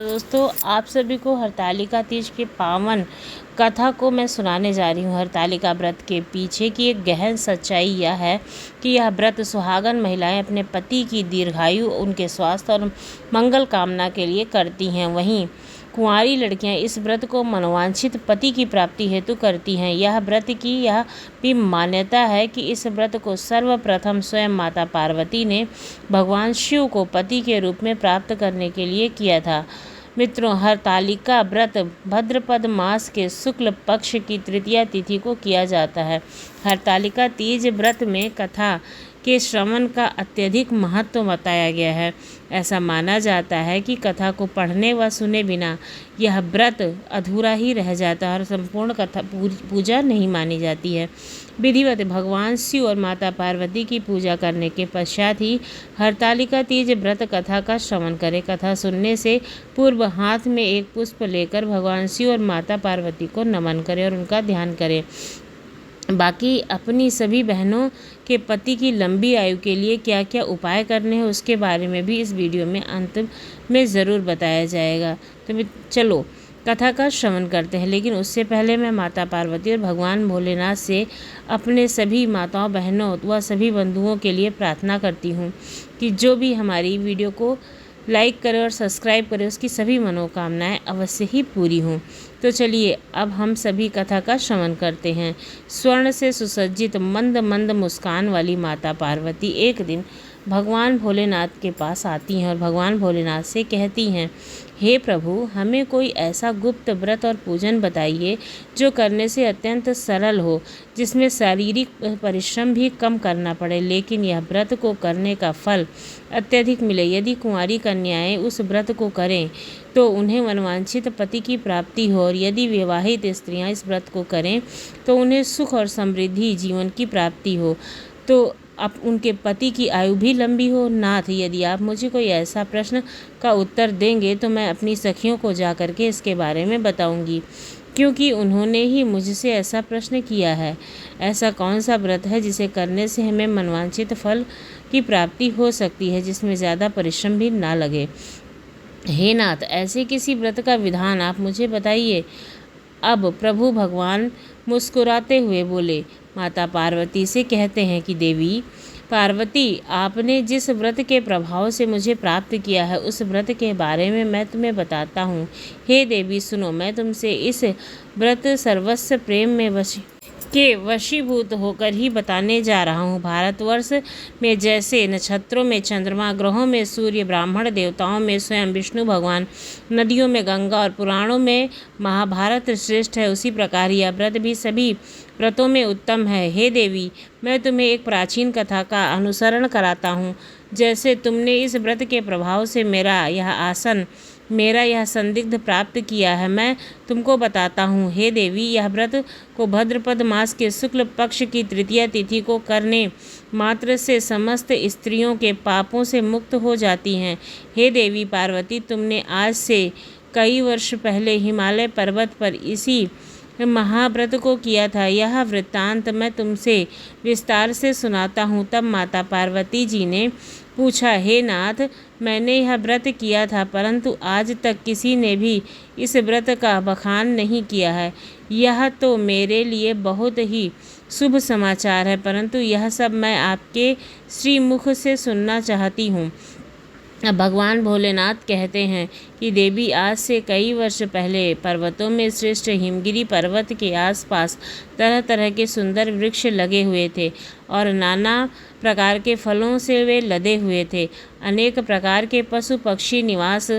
दोस्तों, आप सभी को हरतालिका तीज के पावन कथा को मैं सुनाने जा रही हूँ। हरतालिका व्रत के पीछे की एक गहन सच्चाई यह है कि यह व्रत सुहागन महिलाएं अपने पति की दीर्घायु, उनके स्वास्थ्य और मंगल कामना के लिए करती हैं। वहीं कुंवारी लड़कियां इस व्रत को मनोवांछित पति की प्राप्ति हेतु करती हैं। यह व्रत की यह भी मान्यता है कि इस व्रत को सर्वप्रथम स्वयं माता पार्वती ने भगवान शिव को पति के रूप में प्राप्त करने के लिए किया था। मित्रों, हरतालिका व्रत भाद्रपद मास के शुक्ल पक्ष की तृतीया तिथि को किया जाता है। हरतालिका तीज व्रत में कथा के श्रवण का अत्यधिक महत्व बताया गया है। ऐसा माना जाता है कि कथा को पढ़ने व सुने बिना यह व्रत अधूरा ही रह जाता है और संपूर्ण कथा पूजा नहीं मानी जाती है। विधिवत भगवान शिव और माता पार्वती की पूजा करने के पश्चात ही हरतालिका तीज व्रत कथा का श्रवण करें। कथा सुनने से पूर्व हाथ में एक पुष्प लेकर भगवान शिव और माता पार्वती को नमन करें और उनका ध्यान करें। बाकी अपनी सभी बहनों के पति की लंबी आयु के लिए क्या क्या उपाय करने हैं उसके बारे में भी इस वीडियो में अंत में ज़रूर बताया जाएगा। तो चलो कथा का श्रवण करते हैं, लेकिन उससे पहले मैं माता पार्वती और भगवान भोलेनाथ से अपने सभी माताओं, बहनों व सभी बंधुओं के लिए प्रार्थना करती हूँ कि जो भी हमारी वीडियो को लाइक करें और सब्सक्राइब करें, उसकी सभी मनोकामनाएं अवश्य ही पूरी हों। तो चलिए अब हम सभी कथा का श्रवण करते हैं। स्वर्ण से सुसज्जित मंद मंद मुस्कान वाली माता पार्वती एक दिन भगवान भोलेनाथ के पास आती हैं और भगवान भोलेनाथ से कहती हैं, हे प्रभु, हमें कोई ऐसा गुप्त व्रत और पूजन बताइए जो करने से अत्यंत सरल हो, जिसमें शारीरिक परिश्रम भी कम करना पड़े, लेकिन यह व्रत को करने का फल अत्यधिक मिले। यदि कुंवारी कन्याएं उस व्रत को करें तो उन्हें मनवांछित पति की प्राप्ति हो, और यदि विवाहित स्त्रियां इस व्रत को करें तो उन्हें सुख और समृद्धि जीवन की प्राप्ति हो, तो अब उनके पति की आयु भी लंबी हो। नाथ, यदि आप मुझे कोई ऐसा प्रश्न का उत्तर देंगे तो मैं अपनी सखियों को जा कर के इसके बारे में बताऊंगी, क्योंकि उन्होंने ही मुझसे ऐसा प्रश्न किया है। ऐसा कौन सा व्रत है जिसे करने से हमें मनवांछित फल की प्राप्ति हो सकती है, जिसमें ज़्यादा परिश्रम भी ना लगे। हे नाथ, ऐसे किसी व्रत का विधान आप मुझे बताइए। अब प्रभु भगवान मुस्कुराते हुए बोले, माता पार्वती से कहते हैं कि देवी पार्वती, आपने जिस व्रत के प्रभाव से मुझे प्राप्त किया है उस व्रत के बारे में मैं तुम्हें बताता हूँ। हे देवी सुनो, मैं तुमसे इस व्रत सर्वस्व प्रेम में वशीभूत होकर ही बताने जा रहा हूँ। भारतवर्ष में जैसे नक्षत्रों में चंद्रमा, ग्रहों में सूर्य, ब्राह्मण देवताओं में स्वयं विष्णु भगवान, नदियों में गंगा और पुराणों में महाभारत श्रेष्ठ है, उसी प्रकार यह व्रत भी सभी व्रतों में उत्तम है। हे देवी, मैं तुम्हें एक प्राचीन कथा का अनुसरण कराता हूँ। जैसे तुमने इस व्रत के प्रभाव से मेरा यह संदिग्ध प्राप्त किया है, मैं तुमको बताता हूँ। हे देवी, यह व्रत को भाद्रपद मास के शुक्ल पक्ष की तृतीया तिथि को करने मात्र से समस्त स्त्रियों के पापों से मुक्त हो जाती हैं। हे देवी पार्वती, तुमने आज से कई वर्ष पहले हिमालय पर्वत पर इसी महाव्रत को किया था। यह वृत्तांत मैं तुमसे विस्तार से सुनाता हूँ। तब माता पार्वती जी ने पूछा, हे नाथ, मैंने यह व्रत किया था, परंतु आज तक किसी ने भी इस व्रत का बखान नहीं किया है। यह तो मेरे लिए बहुत ही शुभ समाचार है, परंतु यह सब मैं आपके श्रीमुख से सुनना चाहती हूँ। अब भगवान भोलेनाथ कहते हैं कि देवी, आज से कई वर्ष पहले पर्वतों में श्रेष्ठ हिमगिरी पर्वत के आसपास तरह तरह के सुंदर वृक्ष लगे हुए थे और नाना प्रकार के फलों से वे लदे हुए थे। अनेक प्रकार के पशु पक्षी निवास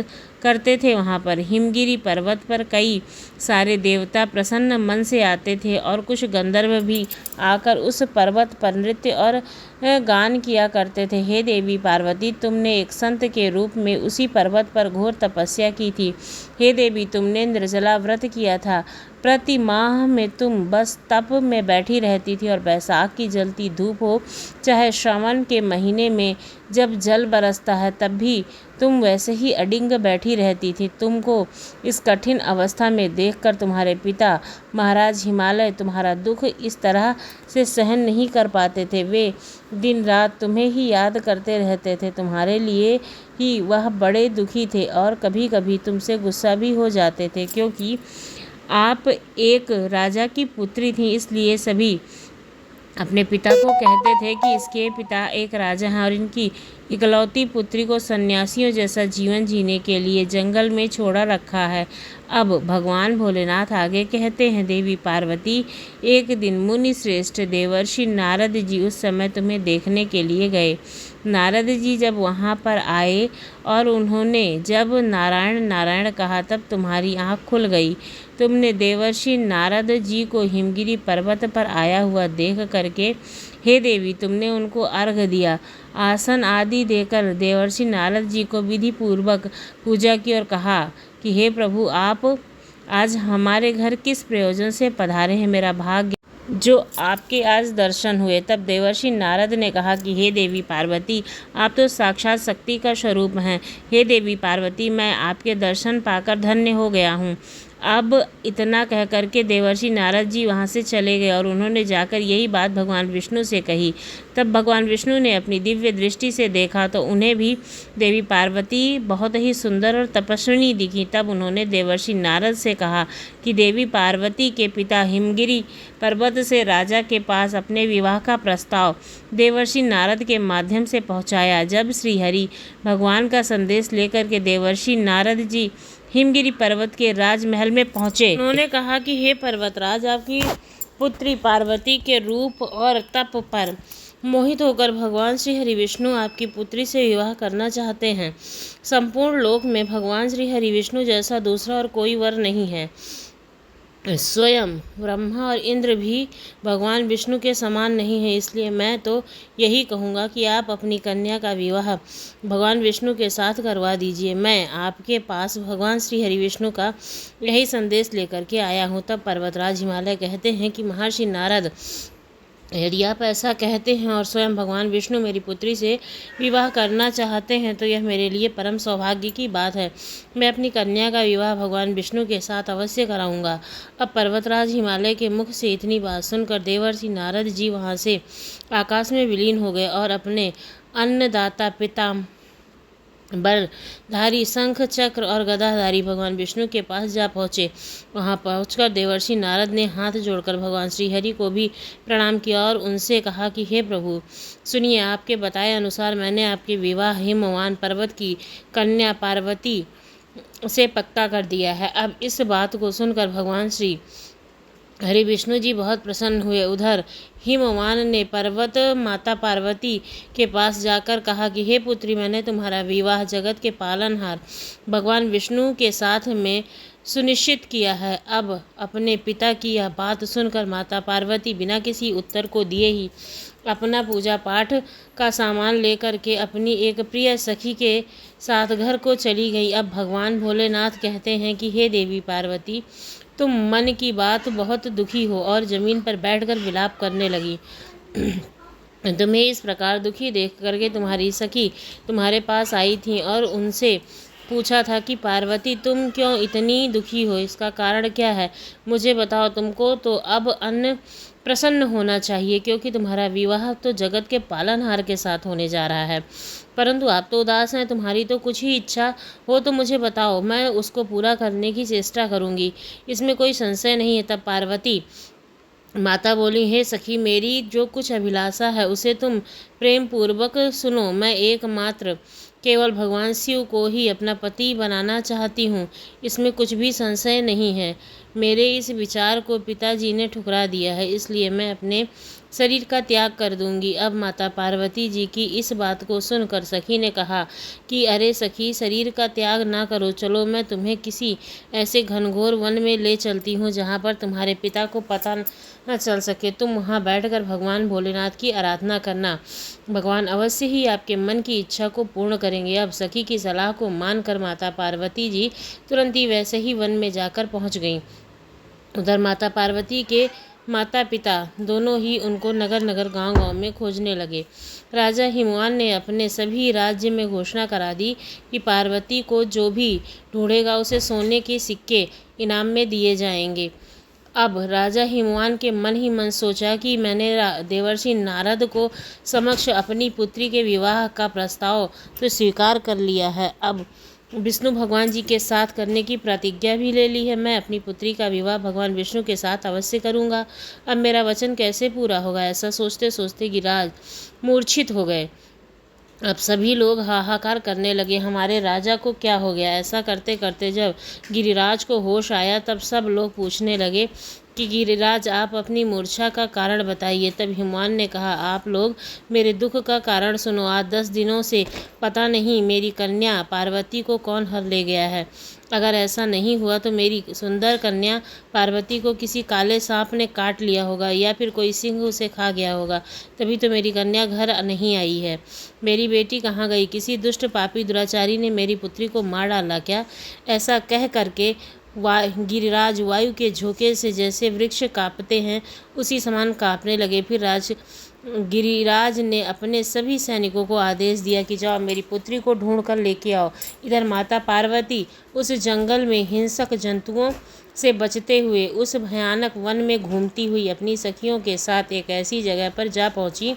करते थे वहाँ पर। हिमगिरी पर्वत पर कई सारे देवता प्रसन्न मन से आते थे और कुछ गंधर्व भी आकर उस पर्वत पर नृत्य और गान किया करते थे। हे देवी पार्वती, तुमने एक संत के रूप में उसी पर्वत पर घोर तपस्या की थी। हे देवी, तुमने निर्जला व्रत किया था। प्रति माह में तुम बस तप में बैठी रहती थी और बैसाख की जलती धूप हो, चाहे श्रावण के महीने में जब जल बरसता है, तब भी तुम वैसे ही अडिंग बैठी रहती थी। तुमको इस कठिन अवस्था में देखकर तुम्हारे पिता महाराज हिमालय तुम्हारा दुख इस तरह से सहन नहीं कर पाते थे। वे दिन रात तुम्हें ही याद करते रहते थे। तुम्हारे लिए ही वह बड़े दुखी थे और कभी कभी तुमसे गुस्सा भी हो जाते थे, क्योंकि आप एक राजा की पुत्री थी। इसलिए सभी अपने पिता को कहते थे कि इसके पिता एक राजा हैं और इनकी इकलौती पुत्री को सन्यासियों जैसा जीवन जीने के लिए जंगल में छोड़ा रखा है। अब भगवान भोलेनाथ आगे कहते हैं, देवी पार्वती, एक दिन मुनि श्रेष्ठ देवर्षि नारद जी उस समय तुम्हें देखने के लिए गए। नारद जी जब वहाँ पर आए और उन्होंने जब नारायण नारायण कहा, तब तुम्हारी आँख खुल गई। तुमने देवर्षि नारद जी को हिमगिरी पर्वत पर आया हुआ देख करके, हे देवी, तुमने उनको अर्घ दिया, आसन आदि देकर देवर्षि नारद जी को विधि पूर्वक पूजा की और कहा कि हे प्रभु, आप आज हमारे घर किस प्रयोजन से पधारे हैं? मेरा भाग्य जो आपके आज दर्शन हुए। तब देवर्षि नारद ने कहा कि हे देवी पार्वती, आप तो साक्षात शक्ति का स्वरूप हैं। हे देवी पार्वती, मैं आपके दर्शन पाकर धन्य हो गया हूँ। अब इतना कह करके देवर्षि नारद जी वहाँ से चले गए और उन्होंने जाकर यही बात भगवान विष्णु से कही। तब भगवान विष्णु ने अपनी दिव्य दृष्टि से देखा तो उन्हें भी देवी पार्वती बहुत ही सुंदर और तपस्विनी दिखी। तब उन्होंने देवर्षि नारद से कहा कि देवी पार्वती के पिता हिमगिरी पर्वत से राजा के पास अपने विवाह का प्रस्ताव देवर्षि नारद के माध्यम से पहुँचाया। जब श्रीहरि भगवान का संदेश लेकर के देवर्षि नारद जी हिमगिरी पर्वत के राजमहल में पहुँचे, उन्होंने कहा कि हे पर्वतराज, आपकी पुत्री पार्वती के रूप और तप पर मोहित होकर भगवान श्री हरि विष्णु आपकी पुत्री से विवाह करना चाहते हैं। संपूर्ण लोक में भगवान श्री हरि विष्णु जैसा दूसरा और कोई वर नहीं है। स्वयं ब्रह्मा और इंद्र भी भगवान विष्णु के समान नहीं है। इसलिए मैं तो यही कहूँगा कि आप अपनी कन्या का विवाह भगवान विष्णु के साथ करवा दीजिए। मैं आपके पास भगवान श्री हरि विष्णु का यही संदेश लेकर के आया हूँ। तब पर्वतराज हिमालय कहते हैं कि महर्षि नारद, यदि आप ऐसा कहते हैं और स्वयं भगवान विष्णु मेरी पुत्री से विवाह करना चाहते हैं तो यह मेरे लिए परम सौभाग्य की बात है। मैं अपनी कन्या का विवाह भगवान विष्णु के साथ अवश्य कराऊंगा। अब पर्वतराज हिमालय के मुख से इतनी बात सुनकर देवर्षि नारद जी वहाँ से आकाश में विलीन हो गए और अपने अन्नदाता पिता बरधारी शंख चक्र और गदाधारी भगवान विष्णु के पास जा पहुँचे। वहाँ पहुँचकर देवर्षि नारद ने हाथ जोड़कर भगवान श्रीहरि को भी प्रणाम किया और उनसे कहा कि हे प्रभु, सुनिए, आपके बताए अनुसार मैंने आपके विवाह हिमवान पर्वत की कन्या पार्वती से पक्का कर दिया है। अब इस बात को सुनकर भगवान श्री हरि विष्णु जी बहुत प्रसन्न हुए। उधर हिमवान ने पर्वत माता पार्वती के पास जाकर कहा कि हे पुत्री, मैंने तुम्हारा विवाह जगत के पालनहार भगवान विष्णु के साथ में सुनिश्चित किया है। अब अपने पिता की यह बात सुनकर माता पार्वती बिना किसी उत्तर को दिए ही अपना पूजा पाठ का सामान लेकर के अपनी एक प्रिय सखी के साथ घर को चली गई। अब भगवान भोलेनाथ कहते हैं कि हे देवी पार्वती, तुम मन की बात बहुत दुखी हो और जमीन पर बैठकर विलाप करने लगी। तुम्हें इस प्रकार दुखी देख करके तुम्हारी सखी तुम्हारे पास आई थी और उनसे पूछा था कि पार्वती, तुम क्यों इतनी दुखी हो, इसका कारण क्या है, मुझे बताओ। तुमको तो अब अन्न प्रसन्न होना चाहिए, क्योंकि तुम्हारा विवाह तो जगत के पालनहार के साथ होने जा रहा है। परंतु आप तो उदास हैं। तुम्हारी तो कुछ ही इच्छा हो तो मुझे बताओ, मैं उसको पूरा करने की चेष्टा करूँगी, इसमें कोई संशय नहीं है। तब पार्वती माता बोली, हे सखी, मेरी जो कुछ अभिलाषा है उसे तुम प्रेम पूर्वक सुनो। मैं एकमात्र केवल भगवान शिव को ही अपना पति बनाना चाहती हूँ, इसमें कुछ भी संशय नहीं है। मेरे इस विचार को पिताजी ने ठुकरा दिया है, इसलिए मैं अपने शरीर का त्याग कर दूंगी। अब माता पार्वती जी की इस बात को सुनकर सखी ने कहा कि अरे सखी, शरीर का त्याग ना करो, चलो मैं तुम्हें किसी ऐसे घनघोर वन में ले चलती हूँ जहाँ पर तुम्हारे पिता को पता न चल सके। तुम वहाँ बैठकर भगवान भोलेनाथ की आराधना करना, भगवान अवश्य ही आपके मन की इच्छा को पूर्ण करेंगे। अब सखी की सलाह को मानकर माता पार्वती जी तुरंत ही वैसे ही वन में जाकर पहुँच गईं। उधर माता पार्वती के माता पिता दोनों ही उनको नगर नगर गांव गांव में खोजने लगे। राजा हिमवान ने अपने सभी राज्य में घोषणा करा दी कि पार्वती को जो भी ढूंढेगा उसे सोने के सिक्के इनाम में दिए जाएंगे। अब राजा हिमवान के मन ही मन सोचा कि मैंने देवर्षि नारद को समक्ष अपनी पुत्री के विवाह का प्रस्ताव तो स्वीकार कर लिया है, अब विष्णु भगवान जी के साथ करने की प्रतिज्ञा भी ले ली है। मैं अपनी पुत्री का विवाह भगवान विष्णु के साथ अवश्य करूँगा। अब मेरा वचन कैसे पूरा होगा, ऐसा सोचते सोचते गिरिराज मूर्छित हो गए। अब सभी लोग हाहाकार करने लगे, हमारे राजा को क्या हो गया। ऐसा करते करते जब गिरिराज को होश आया तब सब लोग पूछने लगे कि गिरिराज आप अपनी मूर्छा का कारण बताइए। तब हिमवान ने कहा, आप लोग मेरे दुख का कारण सुनो। आज 10 दिनों से पता नहीं मेरी कन्या पार्वती को कौन हर ले गया है। अगर ऐसा नहीं हुआ तो मेरी सुंदर कन्या पार्वती को किसी काले सांप ने काट लिया होगा या फिर कोई सिंह उसे खा गया होगा, तभी तो मेरी कन्या घर नहीं आई है। मेरी बेटी कहाँ गई? किसी दुष्ट पापी दुराचारी ने मेरी पुत्री को मार डाला क्या? ऐसा कह करके गिरिराज वायु के झोंके से जैसे वृक्ष कांपते हैं उसी समान कांपने लगे। फिर गिरिराज ने अपने सभी सैनिकों को आदेश दिया कि जाओ मेरी पुत्री को ढूंढ कर लेके आओ। इधर माता पार्वती उस जंगल में हिंसक जंतुओं से बचते हुए उस भयानक वन में घूमती हुई अपनी सखियों के साथ एक ऐसी जगह पर जा पहुंची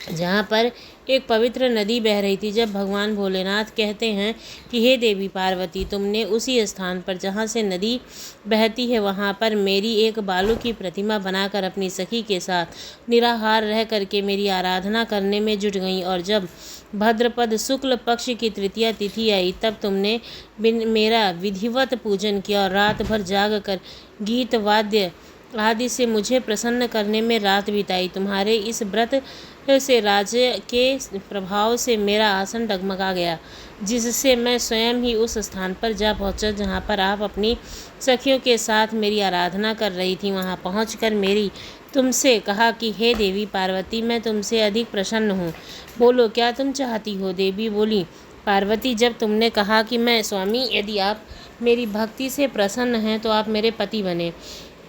जहाँ पर एक पवित्र नदी बह रही थी। जब भगवान भोलेनाथ कहते हैं कि हे देवी पार्वती, तुमने उसी स्थान पर जहाँ से नदी बहती है वहाँ पर मेरी एक बालू की प्रतिमा बनाकर अपनी सखी के साथ निराहार रह करके मेरी आराधना करने में जुट गई, और जब भद्रपद शुक्ल पक्ष की तृतीया तिथि आई तब तुमने मेरा विधिवत पूजन किया और रात भर जाग कर गीत वाद्य आदि से मुझे प्रसन्न करने में रात बिताई। तुम्हारे इस व्रत से राज्य के प्रभाव से मेरा आसन डगमगा गया, जिससे मैं स्वयं ही उस स्थान पर जा पहुंचा जहां पर आप अपनी सखियों के साथ मेरी आराधना कर रही थी। वहां पहुंचकर मेरी तुमसे कहा कि हे देवी पार्वती, मैं तुमसे अधिक प्रसन्न हूँ, बोलो क्या तुम चाहती हो। देवी बोली, पार्वती, जब तुमने कहा कि मैं स्वामी, यदि आप मेरी भक्ति से प्रसन्न हैं तो आप मेरे पति बने।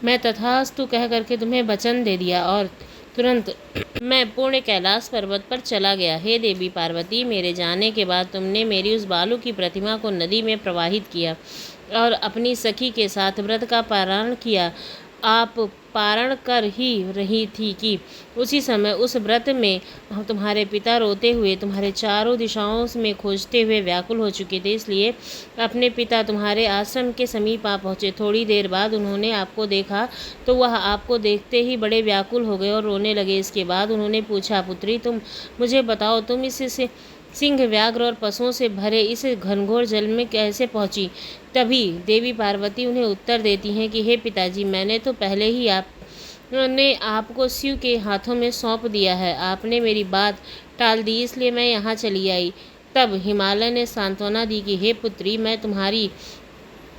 मैं तथास्तु कह करके तुम्हें वचन दे दिया और तुरंत मैं पूर्ण कैलाश पर्वत पर चला गया। हे देवी पार्वती, मेरे जाने के बाद तुमने मेरी उस बालू की प्रतिमा को नदी में प्रवाहित किया और अपनी सखी के साथ व्रत का पारण किया। आप पारण कर ही रही थी कि उसी समय उस व्रत में तुम्हारे पिता रोते हुए तुम्हारे चारों दिशाओं में खोजते हुए व्याकुल हो चुके थे, इसलिए अपने पिता तुम्हारे आश्रम के समीप आ पहुँचे। थोड़ी देर बाद उन्होंने आपको देखा तो वह आपको देखते ही बड़े व्याकुल हो गए और रोने लगे। इसके बाद उन्होंने पूछा, पुत्री, तुम मुझे बताओ, तुम इससे सिंह, व्याघ्र और पशुओं से भरे इस घनघोर जल में कैसे पहुंची। तभी देवी पार्वती उन्हें उत्तर देती हैं कि हे पिताजी, मैंने तो पहले ही आपने आपको शिव के हाथों में सौंप दिया है। आपने मेरी बात टाल दी, इसलिए मैं यहाँ चली आई। तब हिमालय ने सांत्वना दी कि हे पुत्री, मैं तुम्हारी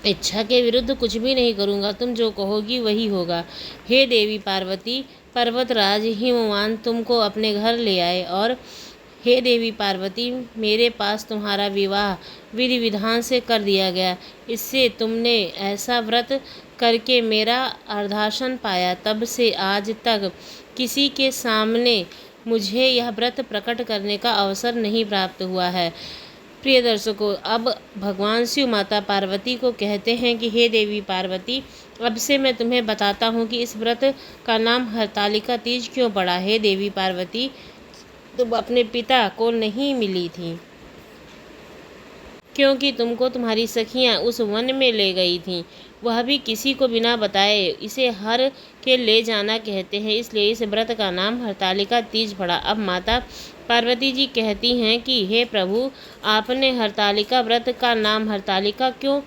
इच्छा के विरुद्ध कुछ भी नहीं करूँगा, तुम जो कहोगी वही होगा। हे देवी पार्वती, पर्वतराज हिमवान तुमको अपने घर ले आए और हे देवी पार्वती, मेरे पास तुम्हारा विवाह विधि विधान से कर दिया गया। इससे तुमने ऐसा व्रत करके मेरा अर्धासन पाया। तब से आज तक किसी के सामने मुझे यह व्रत प्रकट करने का अवसर नहीं प्राप्त हुआ है। प्रिय दर्शकों, अब भगवान शिव माता पार्वती को कहते हैं कि हे देवी पार्वती, अब से मैं तुम्हें बताता हूँ कि इस व्रत का नाम हरतालिका तीज क्यों पड़ा। हे देवी पार्वती, तुम अपने पिता को नहीं मिली थी क्योंकि तुमको तुम्हारी सखियां उस वन में ले गई थीं, वह भी किसी को बिना बताए। इसे हर के ले जाना कहते हैं, इसलिए इस व्रत का नाम हरतालिका तीज पड़ा। अब माता पार्वती जी कहती हैं कि हे प्रभु, आपने हरतालिका व्रत का नाम हरतालिका क्यों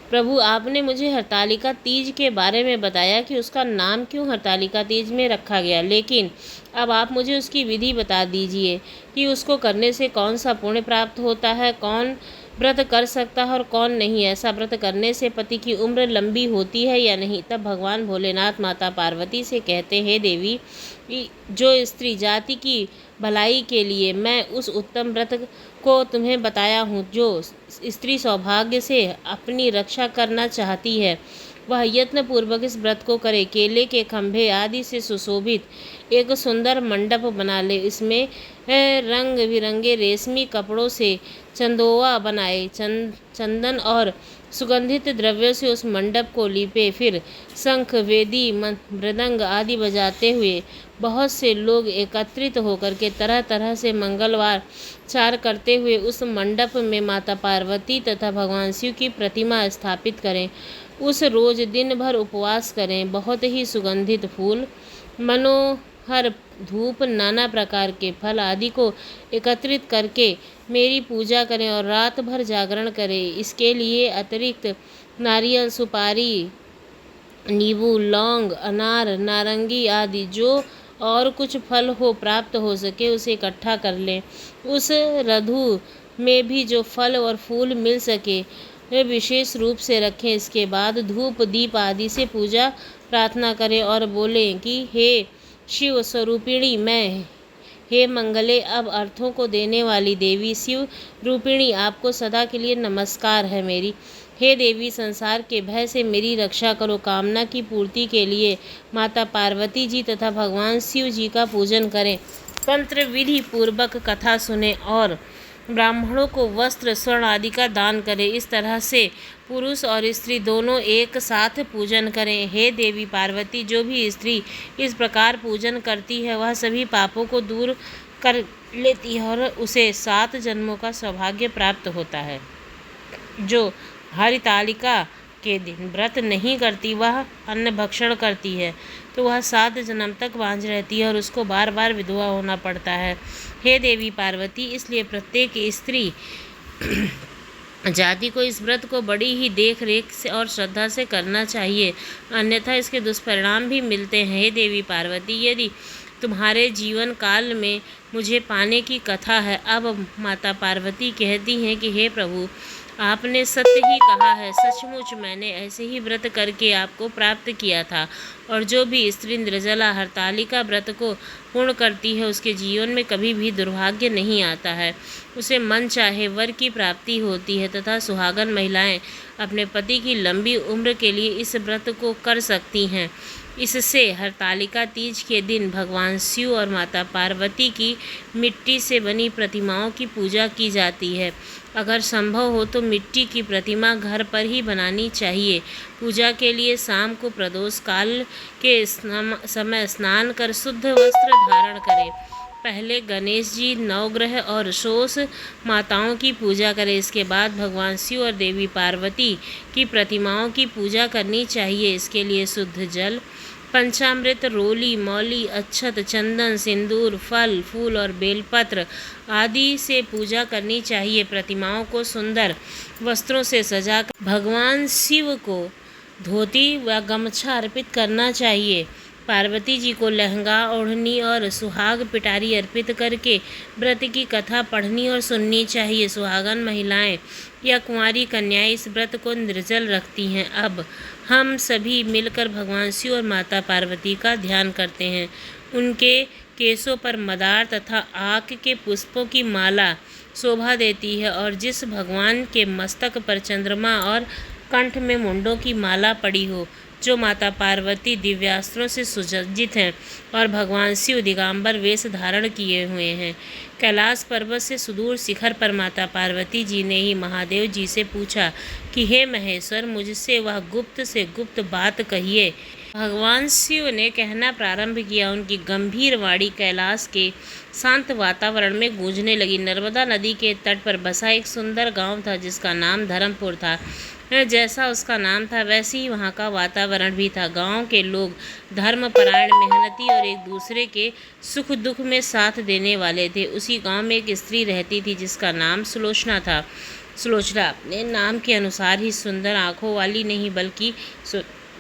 प्रभु, आपने मुझे हरतालिका तीज के बारे में बताया कि उसका नाम क्यों हरतालिका तीज में रखा गया, लेकिन अब आप मुझे उसकी विधि बता दीजिए कि उसको करने से कौन सा पुण्य प्राप्त होता है, कौन व्रत कर सकता है और कौन नहीं। ऐसा व्रत करने से पति की उम्र लंबी होती है या नहीं। तब भगवान भोलेनाथ माता पार्वती से कहते हैं, देवी, जो स्त्री जाति की भलाई के लिए मैं उस उत्तम व्रत को तुम्हें बताया हूँ, जो स्त्री सौभाग्य से अपनी रक्षा करना चाहती है, वह यत्नपूर्वक इस व्रत को करे। केले के खंभे आदि से सुशोभित एक सुंदर मंडप बना ले। इसमें रंग बिरंगे रेशमी कपड़ों से चंदोवा बनाए। चंदन और सुगंधित द्रव्यों से उस मंडप को लीपे। फिर शंख, वेदी, मृदंग आदि बजाते हुए बहुत से लोग एकत्रित होकर के तरह तरह से मंगलवार चार करते हुए उस मंडप में माता पार्वती तथा भगवान शिव की प्रतिमा स्थापित करें। उस रोज दिन भर उपवास करें। बहुत ही सुगंधित फूल, मनोहर धूप, नाना प्रकार के फल आदि को एकत्रित करके मेरी पूजा करें और रात भर जागरण करें। इसके लिए अतिरिक्त नारियल, सुपारी, नींबू, लौंग, अनार, नारंगी आदि जो और कुछ फल हो प्राप्त हो सके उसे इकट्ठा कर लें। उस रधु में भी जो फल और फूल मिल सके वे विशेष रूप से रखें। इसके बाद धूप दीप आदि से पूजा प्रार्थना करें और बोलें कि हे शिव स्वरूपिणी मैं, हे मंगले, अब अर्थों को देने वाली देवी शिव रूपिणी, आपको सदा के लिए नमस्कार है मेरी। हे देवी, संसार के भय से मेरी रक्षा करो। कामना की पूर्ति के लिए माता पार्वती जी तथा भगवान शिव जी का पूजन करें। तंत्र विधि पूर्वक कथा सुने और ब्राह्मणों को वस्त्र, स्वर्ण आदि का दान करें। इस तरह से पुरुष और स्त्री दोनों एक साथ पूजन करें। हे देवी पार्वती, जो भी स्त्री इस प्रकार पूजन करती है वह सभी पापों को दूर कर लेती है और उसे 7 जन्मों का सौभाग्य प्राप्त होता है। जो हरितालिका के दिन व्रत नहीं करती, वह अन्न भक्षण करती है तो वह 7 जन्म तक बांझ रहती है और उसको बार बार विधवा होना पड़ता है। हे देवी पार्वती, इसलिए प्रत्येक स्त्री जाति को इस व्रत को बड़ी ही देख रेख से और श्रद्धा से करना चाहिए, अन्यथा इसके दुष्परिणाम भी मिलते हैं। हे देवी पार्वती, यदि तुम्हारे जीवन काल में मुझे पाने की कथा है। अब माता पार्वती कहती हैं कि हे प्रभु, आपने सत्य ही कहा है। सचमुच मैंने ऐसे ही व्रत करके आपको प्राप्त किया था और जो भी स्त्री निर्जला हरतालिका व्रत को पूर्ण करती है उसके जीवन में कभी भी दुर्भाग्य नहीं आता है। उसे मन चाहे वर की प्राप्ति होती है तथा सुहागन महिलाएं अपने पति की लंबी उम्र के लिए इस व्रत को कर सकती हैं। इससे हरतालिका तीज के दिन भगवान शिव और माता पार्वती की मिट्टी से बनी प्रतिमाओं की पूजा की जाती है। अगर संभव हो तो मिट्टी की प्रतिमा घर पर ही बनानी चाहिए। पूजा के लिए शाम को प्रदोष काल के समय स्नान कर शुद्ध वस्त्र धारण करें। पहले गणेश जी, नवग्रह और षोष माताओं की पूजा करें। इसके बाद भगवान शिव और देवी पार्वती की प्रतिमाओं की पूजा करनी चाहिए। इसके लिए शुद्ध जल, पंचामृत, रोली, मौली, अक्षत, चंदन, सिंदूर, फल फूल और बेलपत्र आदि से पूजा करनी चाहिए। प्रतिमाओं को सुंदर वस्त्रों से सजाकर भगवान शिव को धोती व गमछा अर्पित करना चाहिए। पार्वती जी को लहंगा, ओढ़नी और सुहाग पिटारी अर्पित करके व्रत की कथा पढ़नी और सुननी चाहिए। सुहागन महिलाएं या कुंवारी कन्याएं इस व्रत को निर्जल रखती हैं। अब हम सभी मिलकर भगवान शिव और माता पार्वती का ध्यान करते हैं। उनके केसों पर मदार तथा आक के पुष्पों की माला शोभा देती है और जिस भगवान के मस्तक पर चंद्रमा और कंठ में मुंडों की माला पड़ी हो, जो माता पार्वती दिव्यास्त्रों से सुसज्जित हैं और भगवान शिव दिगंबर वेश धारण किए हुए हैं। कैलाश पर्वत से सुदूर शिखर पर माता पार्वती जी ने ही महादेव जी से पूछा कि हे महेश्वर, मुझसे वह गुप्त से गुप्त बात कहिए। भगवान शिव ने कहना प्रारंभ किया। उनकी गंभीर वाणी कैलाश के शांत वातावरण में गूंजने लगी। नर्मदा नदी के तट पर बसा एक सुंदर गांव था जिसका नाम धर्मपुर था। जैसा उसका नाम था वैसे ही वहाँ का वातावरण भी था। गांव के लोग धर्मपरायण, मेहनती और एक दूसरे के सुख दुख में साथ देने वाले थे। उसी गांव में एक स्त्री रहती थी जिसका नाम सुलोचना था। सुलोचना अपने नाम के अनुसार ही सुंदर आँखों वाली नहीं बल्कि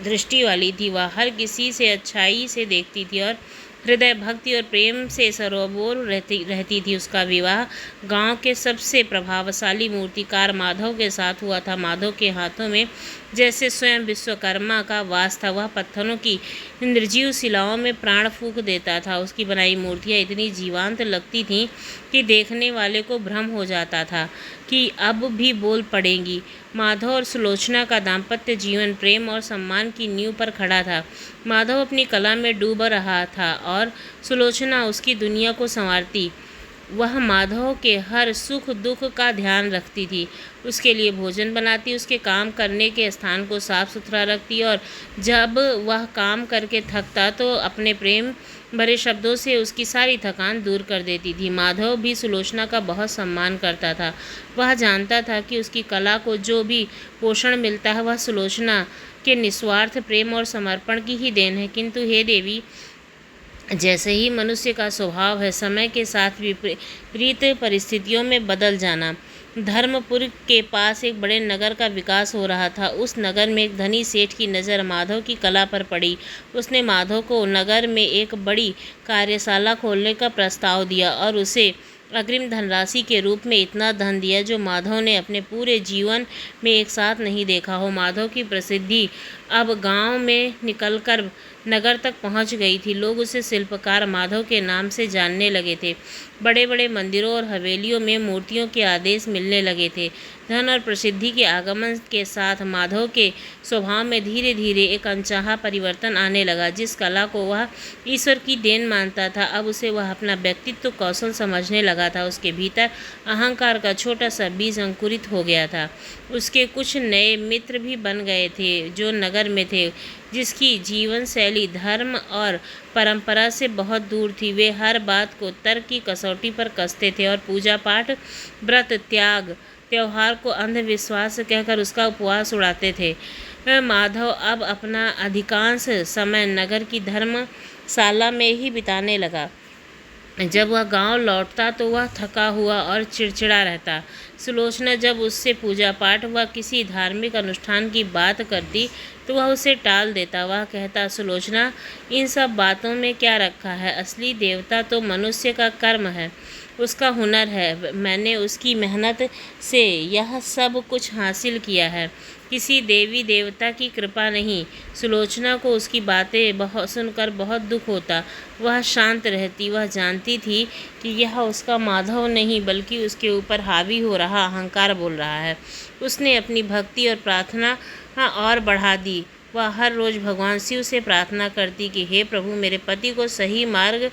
दृष्टि वाली थी। वह हर किसी से अच्छाई से देखती थी और हृदय भक्ति और प्रेम से सरोबोर रहती थी। उसका विवाह गांव के सबसे प्रभावशाली मूर्तिकार माधव के साथ हुआ था। माधव के हाथों में जैसे स्वयं विश्वकर्मा का वास था। वह पत्थरों की निर्जीव शिलाओं में प्राण फूंक देता था। उसकी बनाई मूर्तियाँ इतनी जीवंत लगती थीं कि देखने वाले को भ्रम हो जाता था। कि अब भी बोल पड़ेंगी। माधव और सुलोचना का दाम्पत्य जीवन प्रेम और सम्मान की नींव पर खड़ा था। माधव अपनी कला में डूब रहा था और सुलोचना उसकी दुनिया को संवारती। वह माधव के हर सुख दुख का ध्यान रखती थी, उसके लिए भोजन बनाती, उसके काम करने के स्थान को साफ सुथरा रखती और जब वह काम करके थकता तो अपने प्रेम भरे शब्दों से उसकी सारी थकान दूर कर देती थी। माधव भी सुलोचना का बहुत सम्मान करता था। वह जानता था कि उसकी कला को जो भी पोषण मिलता है वह सुलोचना के निस्वार्थ प्रेम और समर्पण की ही देन है। किंतु हे देवी, जैसे ही मनुष्य का स्वभाव है समय के साथ विपरीत परिस्थितियों में बदल जाना। धर्मपुर के पास एक बड़े नगर का विकास हो रहा था। उस नगर में एक धनी सेठ की नज़र माधव की कला पर पड़ी। उसने माधव को नगर में एक बड़ी कार्यशाला खोलने का प्रस्ताव दिया और उसे अग्रिम धनराशि के रूप में इतना धन दिया जो माधव ने अपने पूरे जीवन में एक साथ नहीं देखा हो। माधव की प्रसिद्धि अब गांव में निकलकर नगर तक पहुंच गई थी। लोग उसे शिल्पकार माधव के नाम से जानने लगे थे। बड़े बड़े मंदिरों और हवेलियों में मूर्तियों के आदेश मिलने लगे थे। धन और प्रसिद्धि के आगमन के साथ माधव के स्वभाव में धीरे धीरे एक अनचाहा परिवर्तन आने लगा। जिस कला को वह ईश्वर की देन मानता था, अब उसे वह अपना व्यक्तित्व कौशल समझने लगा था। उसके भीतर अहंकार का छोटा सा बीज अंकुरित हो गया था। उसके कुछ नए मित्र भी बन गए थे जो नगर में थे, जिसकी जीवन शैली धर्म और परंपरा से बहुत दूर थी। वे हर बात को तर्क की कसौटी पर कसते थे और पूजा पाठ, व्रत, त्याग, त्योहार को अंधविश्वास कहकर उसका उपवास उड़ाते थे। माधव अब अपना अधिकांश समय नगर की धर्मशाला में ही बिताने लगा। जब वह गांव लौटता तो वह थका हुआ और चिड़चिड़ा रहता। सुलोचना जब उससे पूजा पाठ व किसी धार्मिक अनुष्ठान की बात करती तो वह उसे टाल देता। वह कहता, सुलोचना, इन सब बातों में क्या रखा है? असली देवता तो मनुष्य का कर्म है, उसका हुनर है। मैंने उसकी मेहनत से यह सब कुछ हासिल किया है, किसी देवी देवता की कृपा नहीं। सुलोचना को उसकी बातें सुनकर बहुत दुख होता। वह शांत रहती। वह जानती थी कि यह उसका माधव नहीं बल्कि उसके ऊपर हावी हो रहा अहंकार बोल रहा है। उसने अपनी भक्ति और प्रार्थना और बढ़ा दी। वह हर रोज़ भगवान शिव से प्रार्थना करती कि हे प्रभु, मेरे पति को सही मार्ग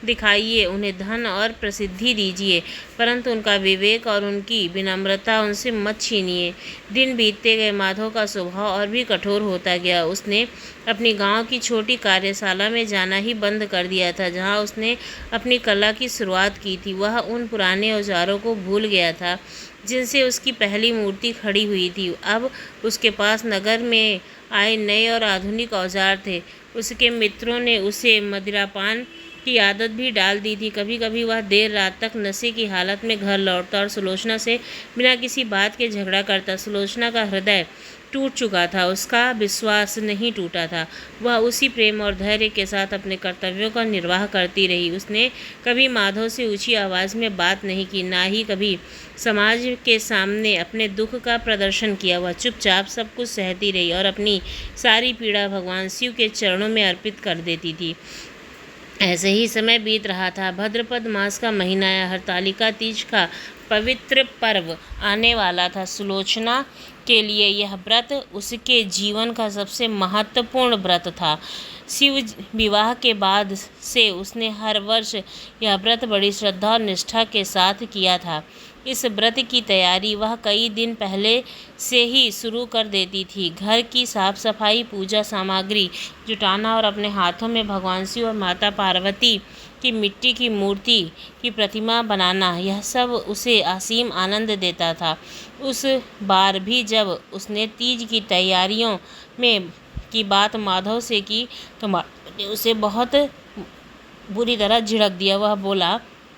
दिखाइए, उन्हें धन और प्रसिद्धि दीजिए, परंतु उनका विवेक और उनकी विनम्रता उनसे मत छीनिए। दिन बीतते गए, माधव का स्वभाव और भी कठोर होता गया। उसने अपनी गांव की छोटी कार्यशाला में जाना ही बंद कर दिया था जहां उसने अपनी कला की शुरुआत की थी। वह उन पुराने औजारों को भूल गया था जिनसे उसकी पहली मूर्ति खड़ी हुई थी। अब उसके पास नगर में आए नए और आधुनिक औजार थे। उसके मित्रों ने उसे मदिरापान की आदत भी डाल दी थी। कभी कभी वह देर रात तक नशे की हालत में घर लौटता और सुलोचना से बिना किसी बात के झगड़ा करता। सुलोचना का हृदय टूट चुका था, उसका विश्वास नहीं टूटा था। वह उसी प्रेम और धैर्य के साथ अपने कर्तव्यों का निर्वाह करती रही। उसने कभी माधव से ऊंची आवाज़ में बात नहीं की, ना ही कभी समाज के सामने अपने दुख का प्रदर्शन किया। वह चुपचाप सब कुछ सहती रही और अपनी सारी पीड़ा भगवान शिव के चरणों में अर्पित कर देती थी। ऐसे ही समय बीत रहा था। भाद्रपद मास का महीना या हरतालिका तीज का पवित्र पर्व आने वाला था। सुलोचना के लिए यह व्रत उसके जीवन का सबसे महत्वपूर्ण व्रत था। शिव विवाह के बाद से उसने हर वर्ष यह व्रत बड़ी श्रद्धा और निष्ठा के साथ किया था। इस व्रत की तैयारी वह कई दिन पहले से ही शुरू कर देती थी। घर की साफ सफाई, पूजा सामग्री जुटाना और अपने हाथों में भगवान शिव और माता पार्वती की मिट्टी की मूर्ति की प्रतिमा बनाना, यह सब उसे असीम आनंद देता था। उस बार भी जब उसने तीज की तैयारियों में की बात माधव से की तो माधव ने उसे बहुत बुरी तरह झिड़क दिया। वह बोला,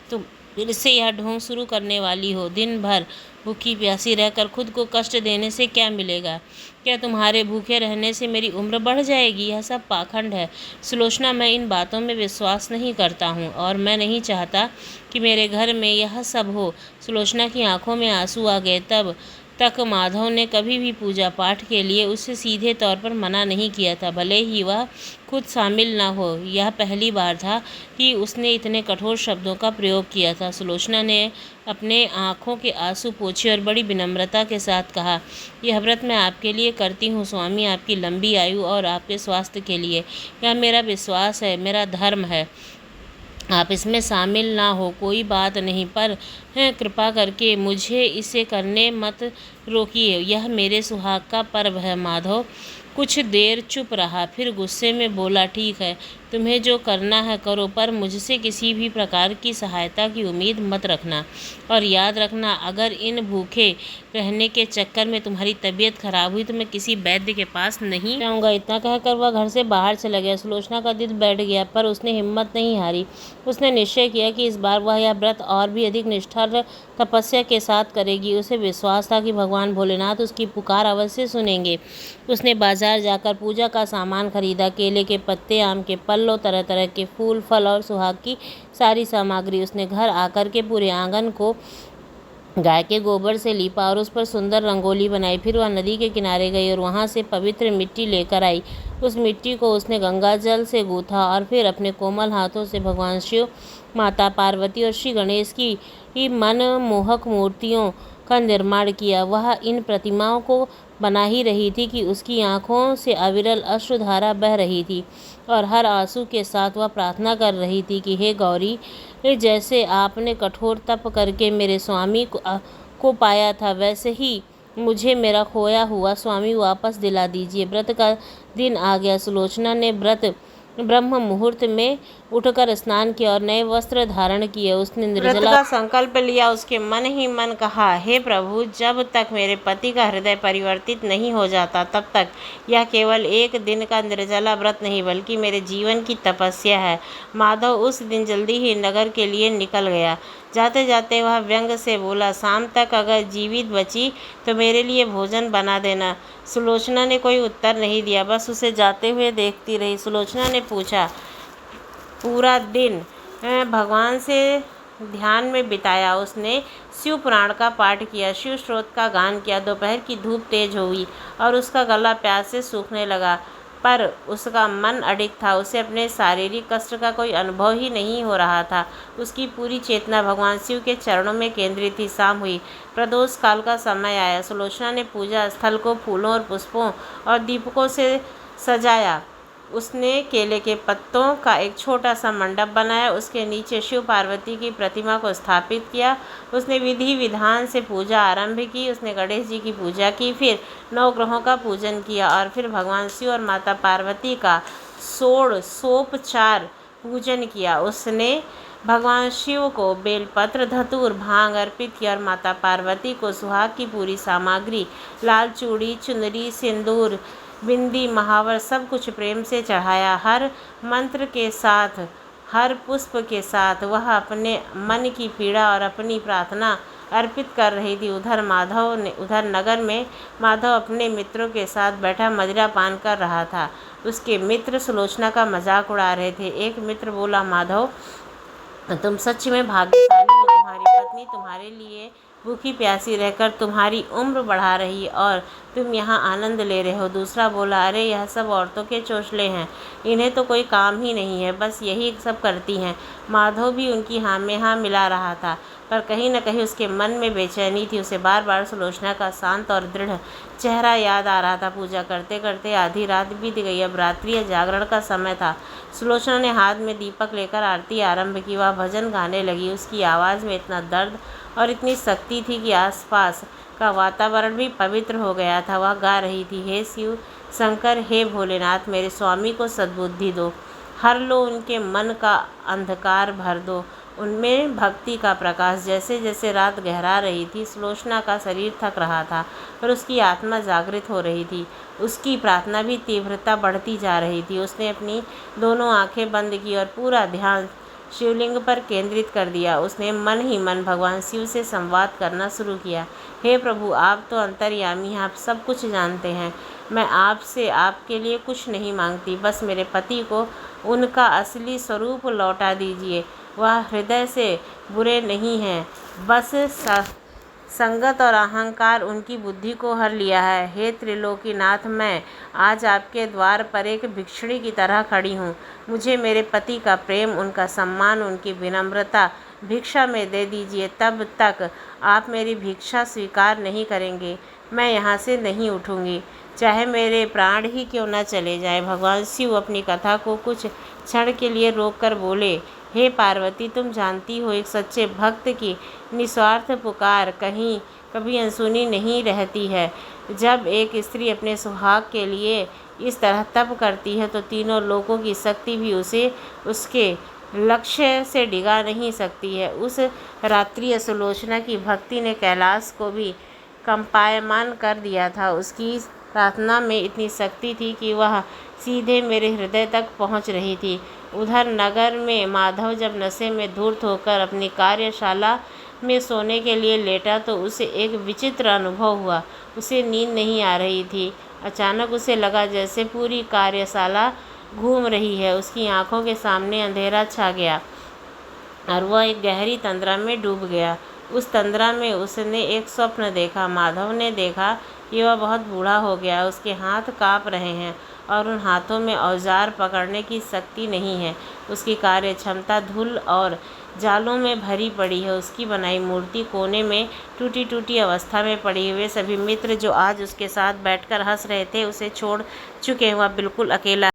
तुम फिर से यह ढोंग शुरू करने वाली हो। दिन भर भूखी प्यासी रहकर खुद को कष्ट देने से क्या मिलेगा? क्या तुम्हारे भूखे रहने से मेरी उम्र बढ़ जाएगी? यह सब पाखंड है सुलोचना। मैं इन बातों में विश्वास नहीं करता हूँ और मैं नहीं चाहता कि मेरे घर में यह सब हो। सुलोचना की आंखों में आंसू आ गए। तब तक माधव ने कभी भी पूजा पाठ के लिए उसे सीधे तौर पर मना नहीं किया था, भले ही वह खुद शामिल न हो। यह पहली बार था कि उसने इतने कठोर शब्दों का प्रयोग किया था। सुलोचना ने अपने आँखों के आंसू पोंछे और बड़ी विनम्रता के साथ कहा, यह व्रत मैं आपके लिए करती हूँ स्वामी, आपकी लंबी आयु और आपके स्वास्थ्य के लिए। यह मेरा विश्वास है, मेरा धर्म है। आप इसमें शामिल ना हो कोई बात नहीं, पर कृपा करके मुझे इसे करने मत रोकिए। यह मेरे सुहाग का पर्व है। माधव कुछ देर चुप रहा, फिर गुस्से में बोला, ठीक है, तुम्हें जो करना है करो, पर मुझसे किसी भी प्रकार की सहायता की उम्मीद मत रखना। और याद रखना, अगर इन भूखे रहने के चक्कर में तुम्हारी तबीयत खराब हुई तो मैं किसी वैद्य के पास नहीं जाऊंगा। इतना कहकर वह घर से बाहर चला गया। सुलोचना का दिल बैठ गया, पर उसने हिम्मत नहीं हारी। उसने निश्चय किया कि इस बार वह यह व्रत और भी अधिक निष्ठा और तपस्या के साथ करेगी। उसे विश्वास था कि भगवान भोलेनाथ उसकी पुकार अवश्य सुनेंगे। उसने बाजार जाकर पूजा का सामान खरीदा, केले के पत्ते, आम के पल्लों, तरह तरह के फूल, फल और सुहाग की सारी सामग्री। उसने घर आकर के पूरे आंगन को गाय के गोबर से लीपा और उस पर सुंदर रंगोली बनाई। फिर वह नदी के किनारे गई और वहाँ से पवित्र मिट्टी लेकर आई। उस मिट्टी को उसने गंगा जल से गूथा और फिर अपने कोमल हाथों से भगवान शिव, माता पार्वती और श्री गणेश की मनमोहक मूर्तियों का निर्माण किया। वह इन प्रतिमाओं को बना ही रही थी कि उसकी आंखों से अविरल अश्रुधारा बह रही थी और हर आंसू के साथ वह प्रार्थना कर रही थी कि हे गौरी, जैसे आपने कठोर तप करके मेरे स्वामी को पाया था, वैसे ही मुझे मेरा खोया हुआ स्वामी वापस दिला दीजिए। व्रत का दिन आ गया। सुलोचना ने ब्रह्म मुहूर्त में उठकर स्नान किया और नए वस्त्र धारण किए। उसने निर्जला का संकल्प लिया। उसके मन ही मन कहा, हे प्रभु, जब तक मेरे पति का हृदय परिवर्तित नहीं हो जाता तब तक यह केवल एक दिन का निर्जला व्रत नहीं बल्कि मेरे जीवन की तपस्या है। माधव उस दिन जल्दी ही नगर के लिए निकल गया। जाते जाते वह व्यंग से बोला, शाम तक अगर जीवित बची तो मेरे लिए भोजन बना देना। सुलोचना ने कोई उत्तर नहीं दिया, बस उसे जाते हुए देखती रही। सुलोचना ने पूछा, पूरा दिन भगवान से ध्यान में बिताया। उसने शिव पुराण का पाठ किया, शिव स्त्रोत का गान किया। दोपहर की धूप तेज हुई और उसका गला प्यास से सूखने लगा, पर उसका मन अडिग था। उसे अपने शारीरिक कष्ट का कोई अनुभव ही नहीं हो रहा था। उसकी पूरी चेतना भगवान शिव के चरणों में केंद्रित थी। शाम हुई, प्रदोष काल का समय आया। सुलोचना ने पूजा स्थल को फूलों और पुष्पों और दीपकों से सजाया। उसने केले के पत्तों का एक छोटा सा मंडप बनाया, उसके नीचे शिव पार्वती की प्रतिमा को स्थापित किया। उसने विधि विधान से पूजा आरंभ की। उसने गणेश जी की पूजा की, फिर 9 ग्रहों का पूजन किया और फिर भगवान शिव और माता पार्वती का षोडशोपचार पूजन किया। उसने भगवान शिव को बेलपत्र, धतूर, भांग अर्पित किया और माता पार्वती को सुहाग की पूरी सामग्री, लाल चूड़ी, चुनरी, सिंदूर, बिंदी, महावर सब कुछ प्रेम से चढ़ाया। हर मंत्र के साथ, हर पुष्प के साथ वह अपने मन की पीड़ा और अपनी प्रार्थना अर्पित कर रही थी। उधर नगर में माधव अपने मित्रों के साथ बैठा मदिरा पान कर रहा था। उसके मित्र सुलोचना का मजाक उड़ा रहे थे। एक मित्र बोला, माधव, तुम सच में भाग्यशाली हो, तुम्हारी पत्नी तुम्हारे लिए भूखी प्यासी रहकर तुम्हारी उम्र बढ़ा रही और तुम यहाँ आनंद ले रहे हो। दूसरा बोला, अरे यह सब औरतों के चोचले हैं, इन्हें तो कोई काम ही नहीं है, बस यही सब करती हैं। माधव भी उनकी हाँ में हाँ मिला रहा था, पर कहीं न कहीं उसके मन में बेचैनी थी। उसे बार बार सुलोचना का शांत और दृढ़ चेहरा याद आ रहा था। पूजा करते करते आधी रात बीत गई। अब रात्रि या जागरण का समय था। सुलोचना ने हाथ में दीपक लेकर आरती आरंभ की। वह भजन गाने लगी। उसकी आवाज़ में इतना दर्द और इतनी शक्ति थी कि आसपास का वातावरण भी पवित्र हो गया था। वह गा रही थी, हे शिव शंकर, हे भोलेनाथ, मेरे स्वामी को सद्बुद्धि दो, हर लो उनके मन का अंधकार भर दो, उनमें भक्ति का प्रकाश। जैसे जैसे रात गहरा रही थी, सुलोचना का शरीर थक रहा था पर उसकी आत्मा जागृत हो रही थी। उसकी प्रार्थना भी तीव्रता बढ़ती जा रही थी। उसने अपनी दोनों आंखें बंद की और पूरा ध्यान शिवलिंग पर केंद्रित कर दिया। उसने मन ही मन भगवान शिव से संवाद करना शुरू किया। हे प्रभु, आप तो अंतर्यामी हैं, आप सब कुछ जानते हैं। मैं आपसे आपके लिए कुछ नहीं मांगती, बस मेरे पति को उनका असली स्वरूप लौटा दीजिए। वह हृदय से बुरे नहीं हैं, बस संगत और अहंकार उनकी बुद्धि को हर लिया है। हे त्रिलोकीनाथ, मैं आज आपके द्वार पर एक भिक्षुणी की तरह खड़ी हूँ। मुझे मेरे पति का प्रेम, उनका सम्मान, उनकी विनम्रता भिक्षा में दे दीजिए। तब तक आप मेरी भिक्षा स्वीकार नहीं करेंगे, मैं यहाँ से नहीं उठूँगी, चाहे मेरे प्राण ही क्यों न चले जाए। भगवान शिव अपनी कथा को कुछ क्षण के लिए रोककर बोले, हे पार्वती, तुम जानती हो एक सच्चे भक्त की निस्वार्थ पुकार कभी अनसुनी नहीं रहती है। जब एक स्त्री अपने सुहाग के लिए इस तरह तप करती है तो तीनों लोकों की शक्ति भी उसे उसके लक्ष्य से डिगा नहीं सकती है। उस रात्रि सुलोचना की भक्ति ने कैलाश को भी कंपायमान कर दिया था। उसकी प्रार्थना में इतनी शक्ति थी कि वह सीधे मेरे हृदय तक पहुंच रही थी। उधर नगर में माधव जब नशे में धूर्त होकर अपनी कार्यशाला में सोने के लिए लेटा तो उसे एक विचित्र अनुभव हुआ। उसे नींद नहीं आ रही थी। अचानक उसे लगा जैसे पूरी कार्यशाला घूम रही है। उसकी आंखों के सामने अंधेरा छा गया और वह एक गहरी तंद्रा में डूब गया। उस तंद्रा में उसने एक स्वप्न देखा। माधव ने देखा कि वह बहुत बूढ़ा हो गया, उसके हाथ काँप रहे हैं और उन हाथों में औजार पकड़ने की शक्ति नहीं है। उसकी कार्य क्षमता धूल और जालों में भरी पड़ी है। उसकी बनाई मूर्ति कोने में टूटी टूटी अवस्था में पड़ी है। वे सभी मित्र जो आज उसके साथ बैठकर हंस रहे थे उसे छोड़ चुके हैं। वह बिल्कुल अकेला